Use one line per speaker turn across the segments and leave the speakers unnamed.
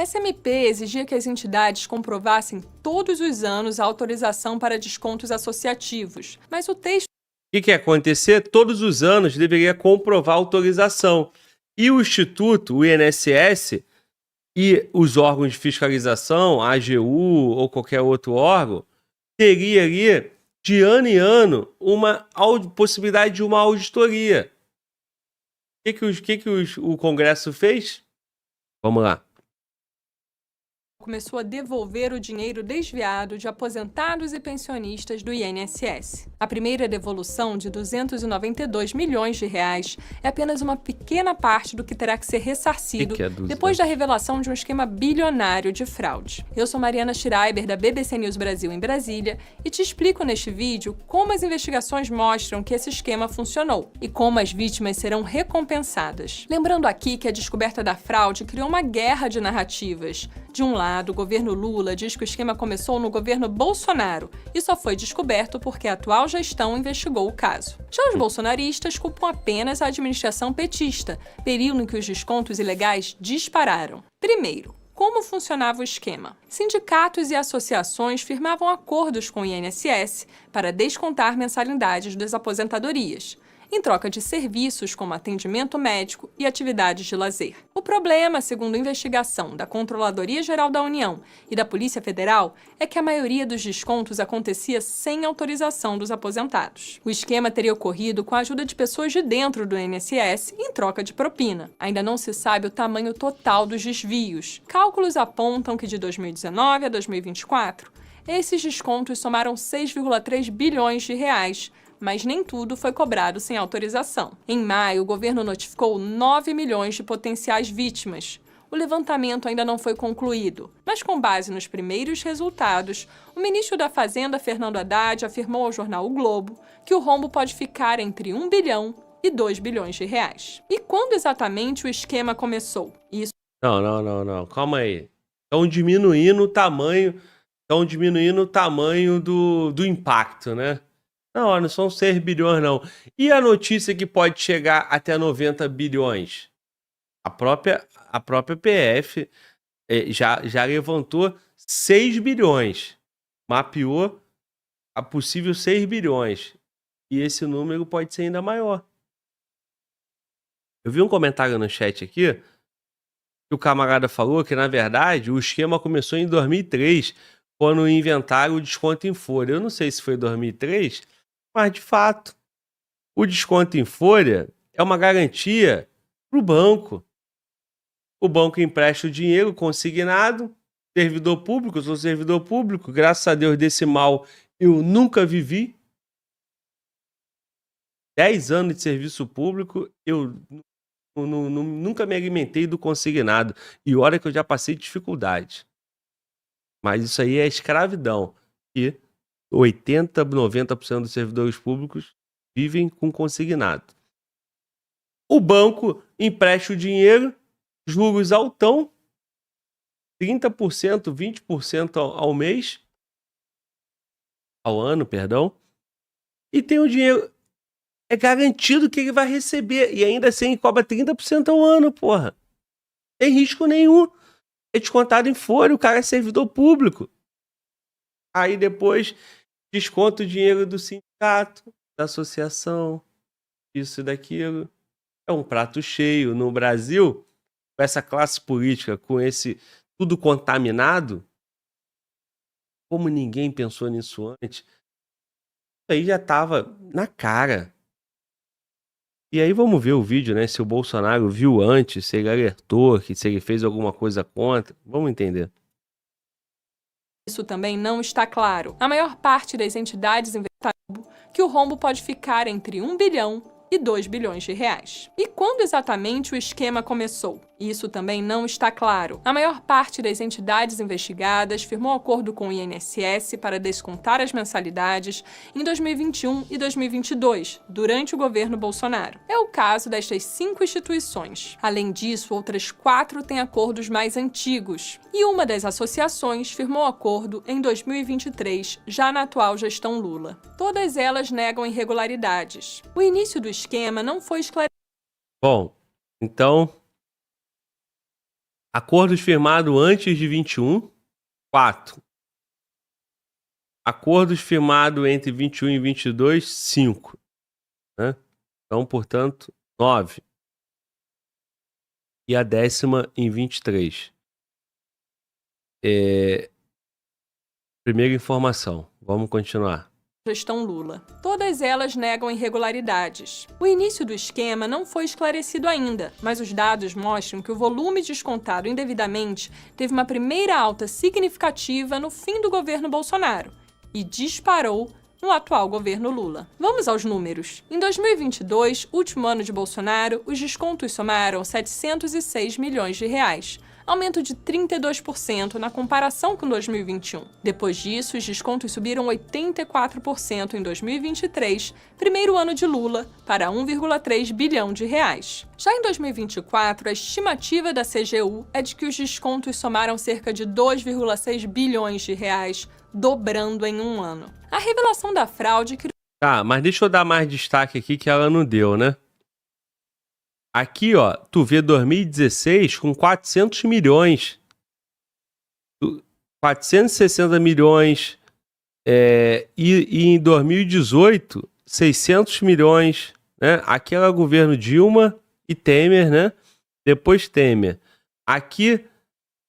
Essa MP exigia que as entidades comprovassem todos os anos a autorização para descontos associativos, mas o texto
O que ia acontecer? Todos os anos deveria comprovar a autorização. E o Instituto, o INSS, e os órgãos de fiscalização, a AGU ou qualquer outro órgão, teria ali, de ano em ano, uma possibilidade de uma auditoria. O que o Congresso fez? Vamos lá.
começou a devolver o dinheiro desviado de aposentados e pensionistas do INSS. A primeira devolução de 292 milhões de reais é apenas uma pequena parte do que terá que ser ressarcido depois da revelação de um esquema bilionário de fraude. Eu sou Mariana Schreiber, da BBC News Brasil em Brasília, e te explico neste vídeo como as investigações mostram que esse esquema funcionou e como as vítimas serão recompensadas. Lembrando aqui que a descoberta da fraude criou uma guerra de narrativas. De um lado, o governo Lula diz que o esquema começou no governo Bolsonaro e só foi descoberto porque a atual gestão investigou o caso. Já os bolsonaristas culpam apenas a administração petista, período em que os descontos ilegais dispararam. Primeiro, como funcionava o esquema? Sindicatos e associações firmavam acordos com o INSS para descontar mensalidades das aposentadorias, em troca de serviços como atendimento médico e atividades de lazer. O problema, segundo a investigação da Controladoria Geral da União e da Polícia Federal, é que a maioria dos descontos acontecia sem autorização dos aposentados. O esquema teria ocorrido com a ajuda de pessoas de dentro do INSS em troca de propina. Ainda não se sabe o tamanho total dos desvios. Cálculos apontam que de 2019 a 2024, esses descontos somaram 6,3 bilhões de reais, mas nem tudo foi cobrado sem autorização. Em maio, o governo notificou 9 milhões de potenciais vítimas. O levantamento ainda não foi concluído, mas com base nos primeiros resultados, o ministro da Fazenda, Fernando Haddad, afirmou ao jornal O Globo que o rombo pode ficar entre 1 bilhão e 2 bilhões de reais. E quando exatamente o esquema começou? Isso...
Não. Calma aí. Estão diminuindo o tamanho do impacto, né? Não são 6 bilhões, não. E a notícia que pode chegar até 90 bilhões? A própria PF já levantou 6 bilhões. Mapeou a possível 6 bilhões. E esse número pode ser ainda maior. Eu vi um comentário no chat aqui que o camarada falou que, na verdade, o esquema começou em 2003, quando inventaram o desconto em folha. Eu não sei se foi 2003... Mas, de fato, o desconto em folha é uma garantia para o banco. O banco empresta o dinheiro consignado, servidor público, eu sou servidor público, graças a Deus desse mal eu nunca vivi. 10 anos de serviço público, eu nunca me alimentei do consignado. E olha que eu já passei dificuldade. Mas isso aí é escravidão. E 80%, 90% dos servidores públicos vivem com consignado. O banco empresta o dinheiro, juros altão, 30%, 20% ao mês, ao ano, perdão, e tem o dinheiro, é garantido que ele vai receber, e ainda assim cobra 30% ao ano, porra. Sem risco nenhum. É descontado em folha, o cara é servidor público. Aí depois desconta o dinheiro do sindicato, da associação, isso e daquilo. É um prato cheio. No Brasil, com essa classe política, com esse tudo contaminado, como ninguém pensou nisso antes, isso aí já estava na cara. E aí vamos ver o vídeo, né? Se o Bolsonaro viu antes, se ele alertou, se ele fez alguma coisa contra. Vamos entender.
Isso também não está claro. A maior parte das entidades inventaram que o rombo pode ficar entre 1 bilhão e 2 bilhões de reais. E quando exatamente o esquema começou? Isso também não está claro. A maior parte das entidades investigadas firmou acordo com o INSS para descontar as mensalidades em 2021 e 2022, durante o governo Bolsonaro. É o caso destas 5 instituições. Além disso, outras 4 têm acordos mais antigos. E uma das associações firmou acordo em 2023, já na atual gestão Lula. Todas elas negam irregularidades. O início do esquema não foi esclarecido.
Bom, então Acordos firmados antes de 21, 4. Acordos firmados entre 21 e 22, 5. Né? Então, portanto, 9. E a 10ª em 23. Primeira informação. Vamos continuar.
Gestão Lula. Todas elas negam irregularidades. O início do esquema não foi esclarecido ainda, mas os dados mostram que o volume descontado indevidamente teve uma primeira alta significativa no fim do governo Bolsonaro e disparou no atual governo Lula. Vamos aos números. Em 2022, último ano de Bolsonaro, os descontos somaram 706 milhões de reais, aumento de 32% na comparação com 2021. Depois disso, os descontos subiram 84% em 2023, primeiro ano de Lula, para 1,3 bilhão de reais. Já em 2024, a estimativa da CGU é de que os descontos somaram cerca de 2,6 bilhões de reais, dobrando em um ano. A revelação da fraude criou...
Tá, mas deixa eu dar mais destaque aqui que ela não deu, né? Aqui, ó, tu vê 2016 com 400 milhões. 460 milhões. E em 2018, 600 milhões. Né? Aqui era o governo Dilma e Temer, né? Depois Temer. Aqui,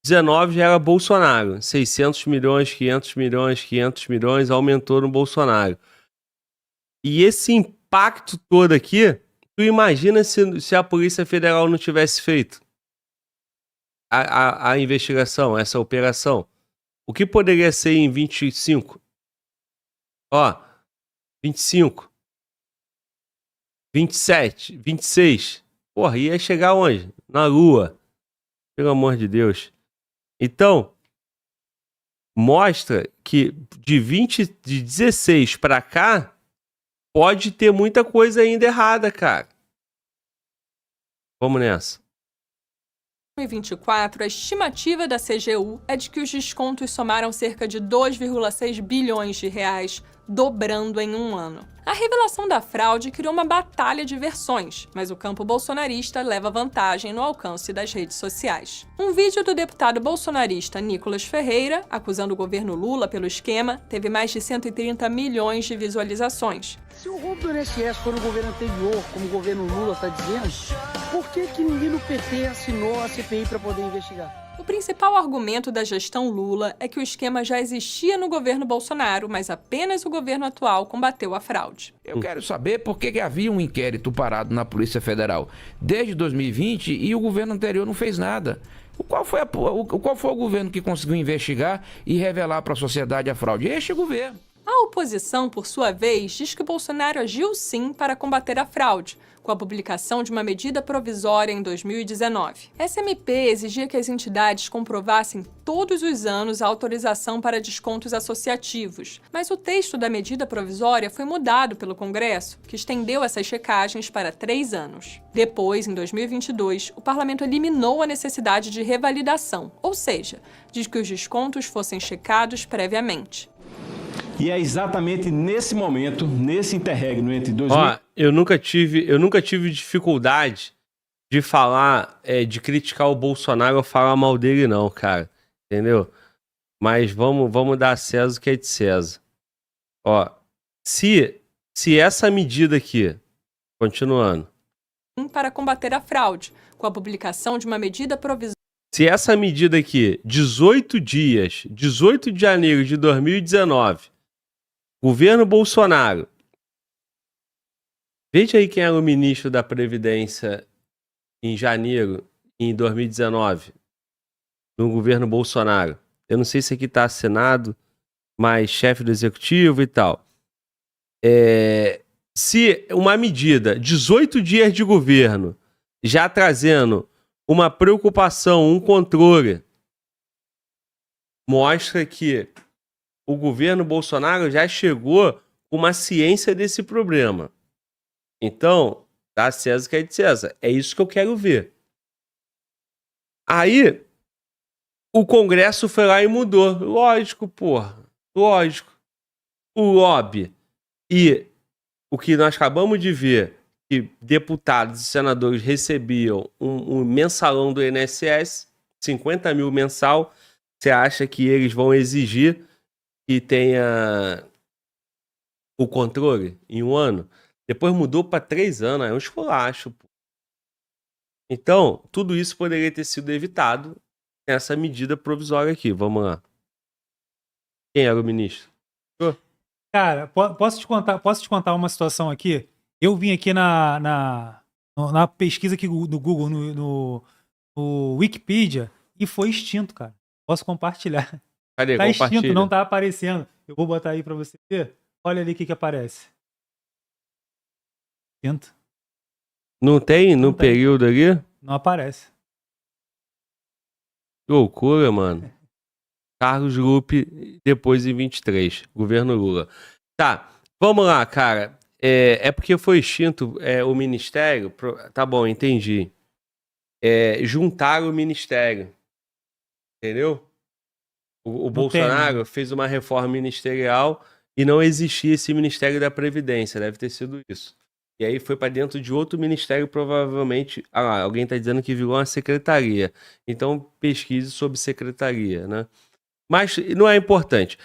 19 já era Bolsonaro. 600 milhões, 500 milhões, 500 milhões, aumentou no Bolsonaro. E esse impacto todo aqui... Tu imagina se a Polícia Federal não tivesse feito a investigação, essa operação? O que poderia ser em 25? Ó, 25, 27, 26. Porra, ia chegar onde? Na Lua. Pelo amor de Deus. Então, mostra que de 16 pra cá, pode ter muita coisa ainda errada, cara. Vamos nessa.
Em 2024, a estimativa da CGU é de que os descontos somaram cerca de 2,6 bilhões de reais, dobrando em um ano. A revelação da fraude criou uma batalha de versões, mas o campo bolsonarista leva vantagem no alcance das redes sociais. Um vídeo do deputado bolsonarista Nicolas Ferreira, acusando o governo Lula pelo esquema, teve mais de 130 milhões de visualizações.
Se o roubo do INSS foi no governo anterior, como o governo Lula está dizendo, por que ninguém do PT assinou a CPI para poder investigar?
O principal argumento da gestão Lula é que o esquema já existia no governo Bolsonaro, mas apenas o governo atual combateu a fraude.
Eu quero saber por que havia um inquérito parado na Polícia Federal desde 2020 e o governo anterior não fez nada. Qual foi o governo que conseguiu investigar e revelar para a sociedade a fraude? Este governo.
A oposição, por sua vez, diz que Bolsonaro agiu sim para combater a fraude, com a publicação de uma medida provisória em 2019. Essa MP exigia que as entidades comprovassem todos os anos a autorização para descontos associativos, mas o texto da medida provisória foi mudado pelo Congresso, que estendeu essas checagens para 3 anos. Depois, em 2022, o parlamento eliminou a necessidade de revalidação, ou seja, diz que os descontos fossem checados previamente.
E é exatamente nesse momento, nesse interregno entre 2000...
Ó, eu nunca tive dificuldade de falar, de criticar o Bolsonaro ou falar mal dele não, cara. Entendeu? Mas vamos dar a César o que é de César. Ó, se essa medida aqui, continuando.
Para combater a fraude, com a publicação de uma medida provisória.
Se essa medida aqui, 18 dias, 18 de janeiro de 2019, governo Bolsonaro. Veja aí quem era o ministro da Previdência em janeiro, em 2019, no governo Bolsonaro. Eu não sei se aqui está assinado, mas chefe do executivo e tal. Se uma medida, 18 dias de governo, já trazendo uma preocupação, um controle, mostra que o governo Bolsonaro já chegou com uma ciência desse problema. Então, dá César o que é de César. É isso que eu quero ver. Aí, o Congresso foi lá e mudou. Lógico, porra. Lógico. O lobby e o que nós acabamos de ver, que deputados e senadores recebiam um mensalão do INSS, 50 mil mensal, você acha que eles vão exigir que tenha o controle em 1 ano? Depois mudou para 3 anos, é um esculacho. Pô. Então, tudo isso poderia ter sido evitado nessa medida provisória aqui. Vamos lá. Quem era o ministro?
Cara, posso te contar uma situação aqui? Eu vim aqui na pesquisa aqui no Google, no Wikipedia, e foi extinto, cara. Posso compartilhar.
Cadê?
Tá extinto,
Compartilha.
não tá aparecendo. Eu vou botar aí pra você ver. Olha ali o que aparece. Extinto.
Não tem no
Não tem.
período ali?
Não aparece.
Que loucura, mano. Carlos Lupe, depois em 23. Governo Lula. Tá, vamos lá, cara. É porque foi extinto o ministério. Tá bom, entendi. Juntaram o ministério. Entendeu? O Bolsonaro fez uma reforma ministerial e não existia esse Ministério da Previdência. Deve ter sido isso. E aí foi para dentro de outro ministério, provavelmente. Ah lá, alguém tá dizendo que virou uma secretaria. Então pesquise sobre secretaria, né? Mas não é importante.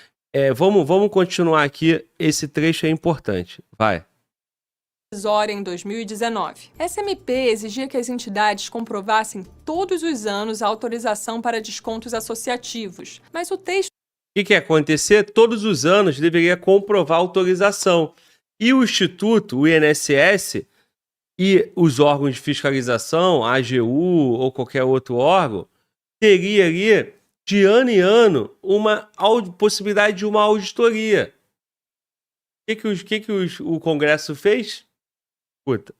Vamos continuar aqui. Esse trecho é importante. Vai.
Provisória em 2019. Essa MP exigia que as entidades comprovassem todos os anos a autorização para descontos associativos, mas o texto
O que ia acontecer? Todos os anos deveria comprovar a autorização. E o Instituto, o INSS, e os órgãos de fiscalização, a AGU ou qualquer outro órgão, teria ali, de ano em ano, uma possibilidade de uma auditoria. O que o Congresso fez? Puta.
O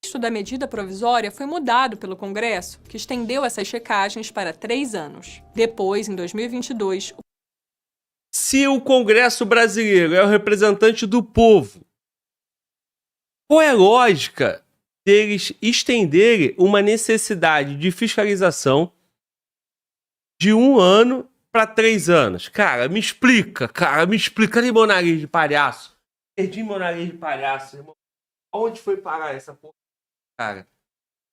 texto da medida provisória foi mudado pelo Congresso, que estendeu essas checagens para 3 anos. Depois, em 2022,
Se o Congresso brasileiro é o representante do povo, qual é a lógica deles estenderem uma necessidade de fiscalização de 1 ano para 3 anos? Cara, me explica. Cadê meu nariz de palhaço? Perdi meu nariz de palhaço, irmão. Onde foi parar essa porra, cara?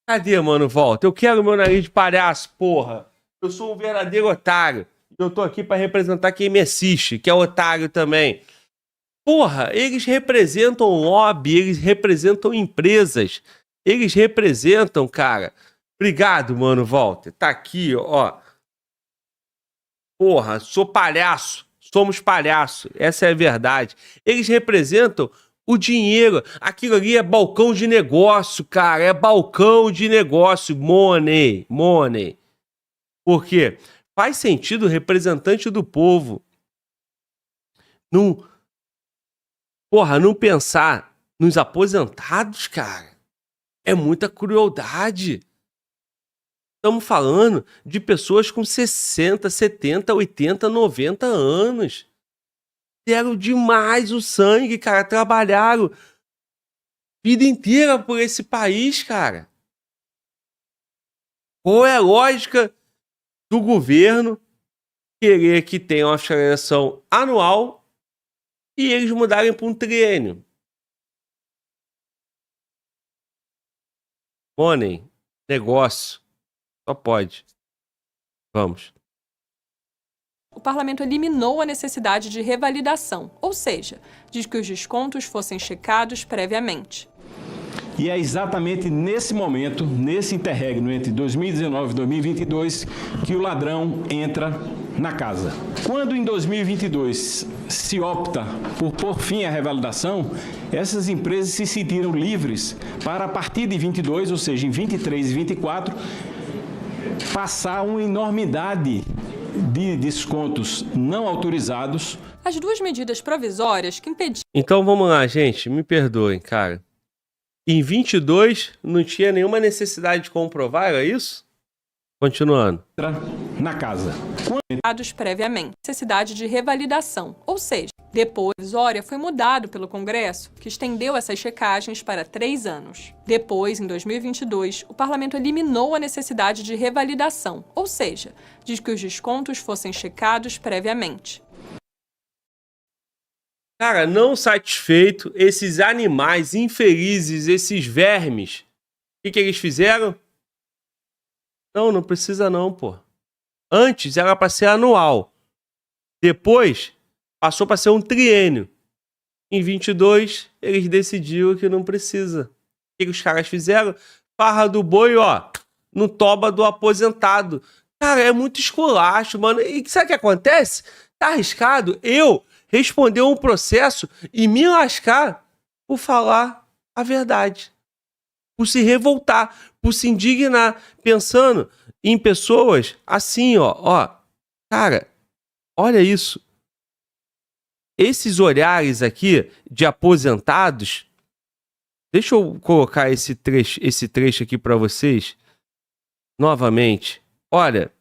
Cadê, mano? Volta. Eu quero meu nariz de palhaço, porra. Eu sou um verdadeiro otário. Eu tô aqui pra representar quem me assiste, que é otário também. Porra, eles representam lobby, eles representam empresas. Eles representam, cara. Obrigado, mano, Walter. Tá aqui, ó. Porra, sou palhaço. Somos palhaço. Essa é a verdade. Eles representam o dinheiro. Aquilo ali é balcão de negócio, cara. É balcão de negócio. Money. Por quê? Faz sentido o representante do povo não pensar nos aposentados, cara. É muita crueldade. Estamos falando de pessoas com 60, 70, 80, 90 anos. Deram demais o sangue, cara. Trabalharam vida inteira por esse país, cara. Qual é a lógica do governo querer que tenha uma fiscalização anual e eles mudarem para um triênio? Money, negócio. Só pode. Vamos.
o parlamento eliminou a necessidade de revalidação, ou seja, diz que os descontos fossem checados previamente.
E é exatamente nesse momento, nesse interregno entre 2019 e 2022, que o ladrão entra na casa. Quando em 2022 se opta por pôr fim à revalidação, essas empresas se sentiram livres para, a partir de 22, ou seja, em 23 e 24, passar uma enormidade de descontos não autorizados.
As duas medidas provisórias que impediam
Então vamos lá, gente. Me perdoem, cara. Em 22 não tinha nenhuma necessidade de comprovar, era isso? Continuando.
Na casa.
dados previamente, necessidade de revalidação, ou seja, depois a provisória foi mudado pelo Congresso, que estendeu essas checagens para 3 anos. Depois, em 2022, o parlamento eliminou a necessidade de revalidação, ou seja, diz que os descontos fossem checados previamente.
Cara, não satisfeito, esses animais infelizes, esses vermes, o que eles fizeram? Não precisa não, pô. Antes era para ser anual. Depois passou para ser um triênio. Em 22, eles decidiram que não precisa. O que os caras fizeram? Farra do boi, ó, no toba do aposentado. Cara, é muito esculacho, mano. E sabe o que acontece? Tá arriscado eu responder um processo e me lascar por falar a verdade. Por se revoltar, por se indignar, pensando em pessoas assim, ó. Cara, olha isso. Esses olhares aqui de aposentados. Deixa eu colocar esse trecho aqui para vocês novamente. Olha,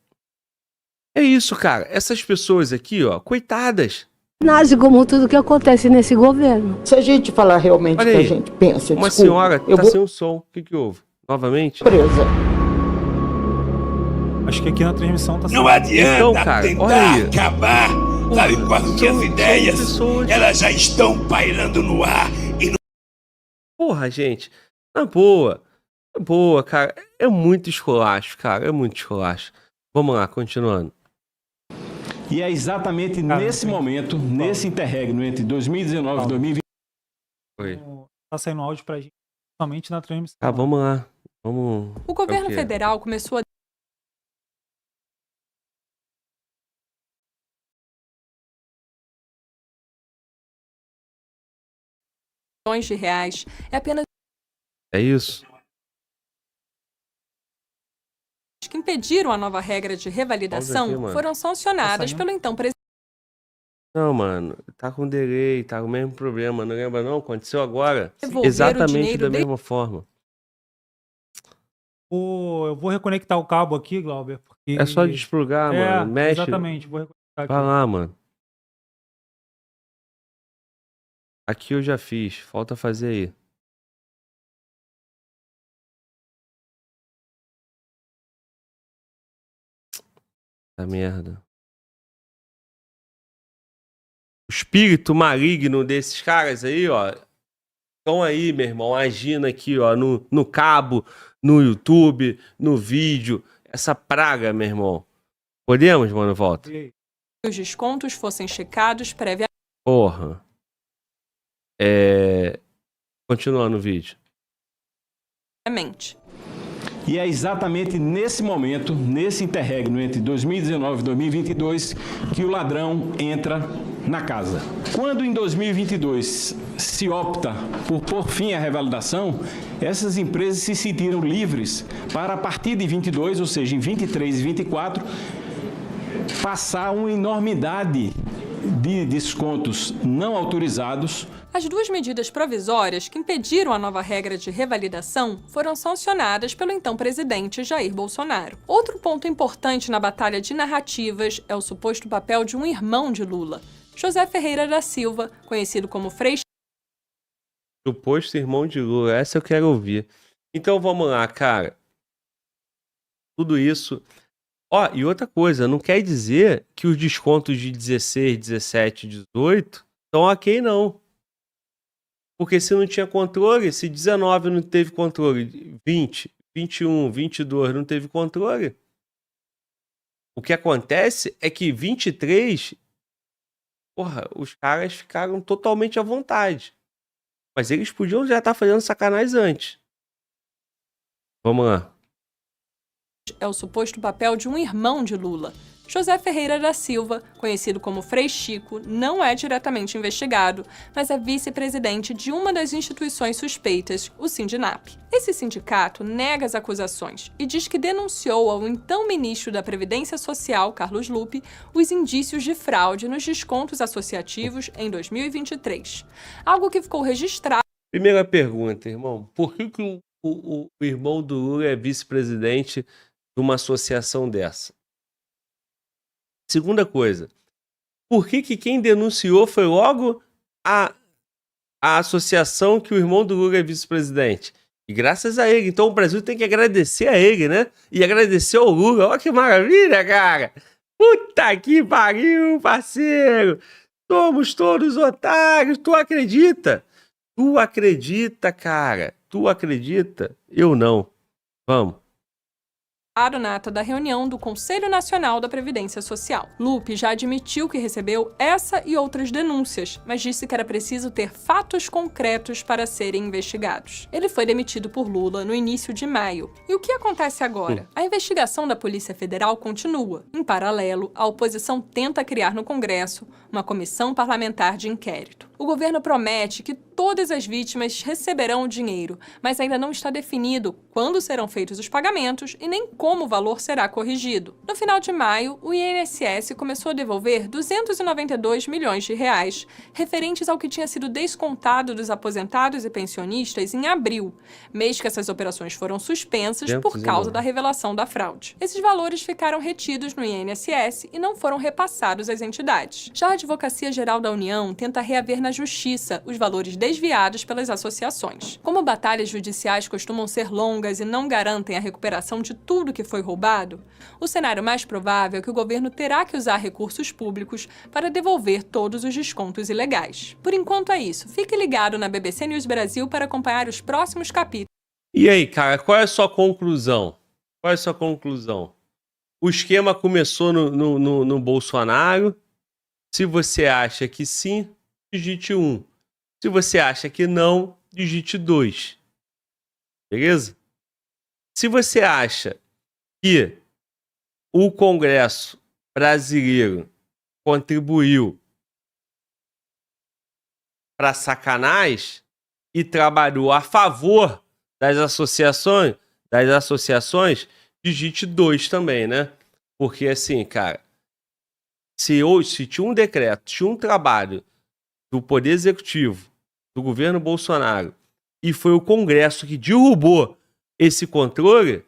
é isso, cara. Essas pessoas aqui, ó, coitadas.
Nasce como tudo que acontece nesse governo.
Se a gente falar realmente o que a gente pensa,
uma
desculpa,
senhora
eu
tá
vou
sem o som. O que houve? Novamente?
presa.
Acho que aqui na transmissão tá
Não adianta
Então, cara, olha aí.
tentar acabar, sabe, com as minhas ideias.
pessoas-
Elas já estão pairando no ar e não
Porra, gente. Na boa. Na boa, cara. É muito esculacho, cara. É muito esculacho. Vamos lá, continuando.
E é exatamente nesse momento, nesse interregno entre 2019 e 2020.
Oi.
Tá saindo áudio pra gente somente na transmissão.
Tá, vamos lá. Vamos.
O governo
Ok.
federal começou a milhões de reais é apenas
É isso?
que impediram a nova regra de revalidação
Pausa aqui, mano.
foram sancionadas
Tá saindo?
pelo então presidente.
Não, mano. Tá com delay, tá com o mesmo problema. Não lembra, não? Aconteceu agora.
Devolver o
Exatamente
dinheiro
da
de-
mesma forma.
Eu vou reconectar o cabo aqui, Glauber. Porque...
É só desplugar, mano. Mexe.
Exatamente. Vou reconectar aqui.
Vai lá, mano. Aqui eu já fiz. Falta fazer aí. Tá merda. O espírito maligno desses caras aí, ó. Estão aí, meu irmão, agindo aqui, ó, no cabo, no YouTube, no vídeo. Essa praga, meu irmão. Podemos, mano, volta.
E aí?
Os descontos fossem checados previamente.
Porra. Continuando o vídeo.
E é exatamente nesse momento, nesse interregno entre 2019 e 2022, que o ladrão entra na casa. Quando em 2022 se opta por pôr fim à revalidação, essas empresas se sentiram livres para, a partir de 22, ou seja, em 23 e 24, passar uma enormidade de descontos não autorizados.
As duas medidas provisórias que impediram a nova regra de revalidação foram sancionadas pelo então presidente Jair Bolsonaro. Outro ponto importante na batalha de narrativas é o suposto papel de um irmão de Lula, José Ferreira da Silva, conhecido como Frei
Suposto irmão de Lula. Essa eu quero ouvir. Então vamos lá, cara. Tudo isso. Ó, e outra coisa, não quer dizer que os descontos de 16, 17, 18 estão ok, não. Porque se não tinha controle, se 19 não teve controle, 20, 21, 22 não teve controle, o que acontece é que 23, porra, os caras ficaram totalmente à vontade. Mas eles podiam já estar fazendo sacanagem antes. Vamos lá.
é o suposto papel de um irmão de Lula. José Ferreira da Silva, conhecido como Frei Chico, não é diretamente investigado, mas é vice-presidente de uma das instituições suspeitas, o Sindinap. Esse sindicato nega as acusações e diz que denunciou ao então ministro da Previdência Social, Carlos Lupe, os indícios de fraude nos descontos associativos em 2023. Algo que ficou registrado.
Primeira pergunta, irmão. Por que o irmão do Lula é vice-presidente de uma associação dessa? Segunda coisa, por que quem denunciou foi logo a associação que o irmão do Lula é vice-presidente? E graças a ele. Então o Brasil tem que agradecer a ele, né? E agradecer ao Lula. Olha que maravilha, cara! Puta que pariu, parceiro! Somos todos otários. Tu acredita? Tu acredita, cara? Tu acredita? Eu não. Vamos.
na ata da reunião do Conselho Nacional da Previdência Social. Lupe já admitiu que recebeu essa e outras denúncias, mas disse que era preciso ter fatos concretos para serem investigados. Ele foi demitido por Lula no início de maio. E o que acontece agora? A investigação da Polícia Federal continua. Em paralelo, a oposição tenta criar no Congresso uma comissão parlamentar de inquérito. O governo promete que todas as vítimas receberão o dinheiro, mas ainda não está definido quando serão feitos os pagamentos e nem como o valor será corrigido. No final de maio, o INSS começou a devolver 292 milhões de reais, referentes ao que tinha sido descontado dos aposentados e pensionistas em abril, mês que essas operações foram suspensas por causa da revelação da fraude. Esses valores ficaram retidos no INSS e não foram repassados às entidades. Já a Advocacia Geral da União tenta reaver na Justiça os valores desviados pelas associações. Como batalhas judiciais costumam ser longas e não garantem a recuperação de tudo que foi roubado, o cenário mais provável é que o governo terá que usar recursos públicos para devolver todos os descontos ilegais. Por enquanto é isso. Fique ligado na BBC News Brasil para acompanhar os próximos capítulos.
E aí, cara, qual é a sua conclusão? Qual é a sua conclusão? O esquema começou no Bolsonaro. Se você acha que sim, digite 1. Se você acha que não, digite 2. Beleza? Se você acha que o Congresso brasileiro contribuiu para sacanagem e trabalhou a favor das associações, digite 2 também, né? Porque assim, cara, se tinha um decreto, tinha um trabalho do Poder Executivo, do governo Bolsonaro, e foi o Congresso que derrubou esse controle,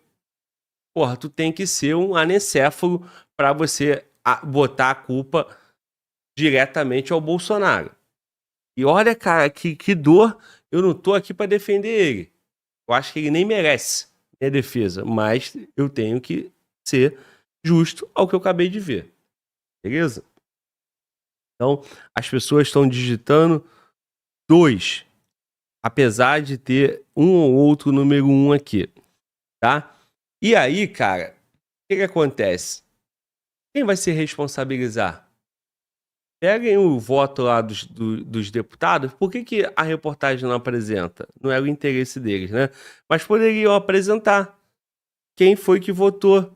porra, tu tem que ser um anencéfalo para você botar a culpa diretamente ao Bolsonaro. E olha, cara, que dor, eu não tô aqui para defender ele. Eu acho que ele nem merece minha defesa, mas eu tenho que ser justo ao que eu acabei de ver. Beleza? Então, as pessoas estão digitando 2, apesar de ter um ou outro número 1 aqui, tá? E aí, cara, o que acontece? Quem vai se responsabilizar? Peguem o voto lá dos deputados. Por que a reportagem não apresenta? Não é o interesse deles, né? Mas poderiam apresentar quem foi que votou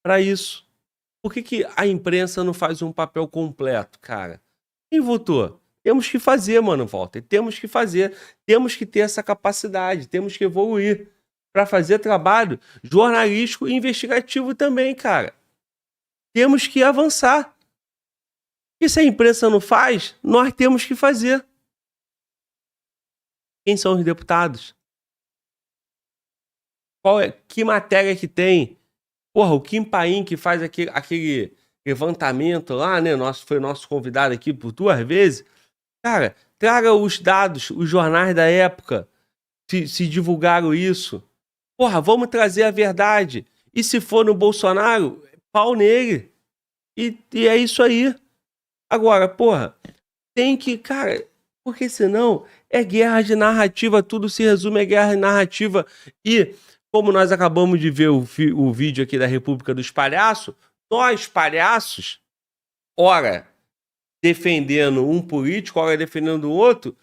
para isso. Por que a imprensa não faz um papel completo, cara? Quem votou? Temos que fazer, mano, Walter. Temos que fazer. Temos que ter essa capacidade. Temos que evoluir para fazer trabalho jornalístico e investigativo também, cara. Temos que avançar. E se a imprensa não faz, nós temos que fazer. Quem são os deputados? Que matéria que tem? Porra, o Kim Paim que faz aquele levantamento lá, né? Foi nosso convidado aqui por 2 vezes. Cara, traga os dados, os jornais da época, se divulgaram isso. Porra, vamos trazer a verdade. E se for no Bolsonaro, pau nele. E é isso aí. Agora, porra, tem que, cara, porque senão é guerra de narrativa, tudo se resume a guerra de narrativa. E, como nós acabamos de ver o vídeo aqui da República dos Palhaços, nós, palhaços, ora defendendo um político, ora defendendo o outro,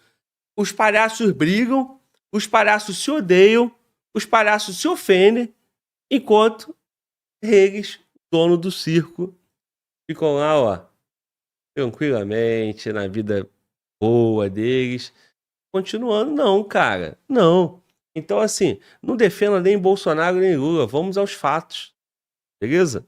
os palhaços brigam, os palhaços se odeiam, os palhaços se ofendem, enquanto eles, dono do circo, ficam lá, ó, tranquilamente, na vida boa deles, continuando. Não, cara, não. Então, assim, não defenda nem Bolsonaro nem Lula, vamos aos fatos, beleza?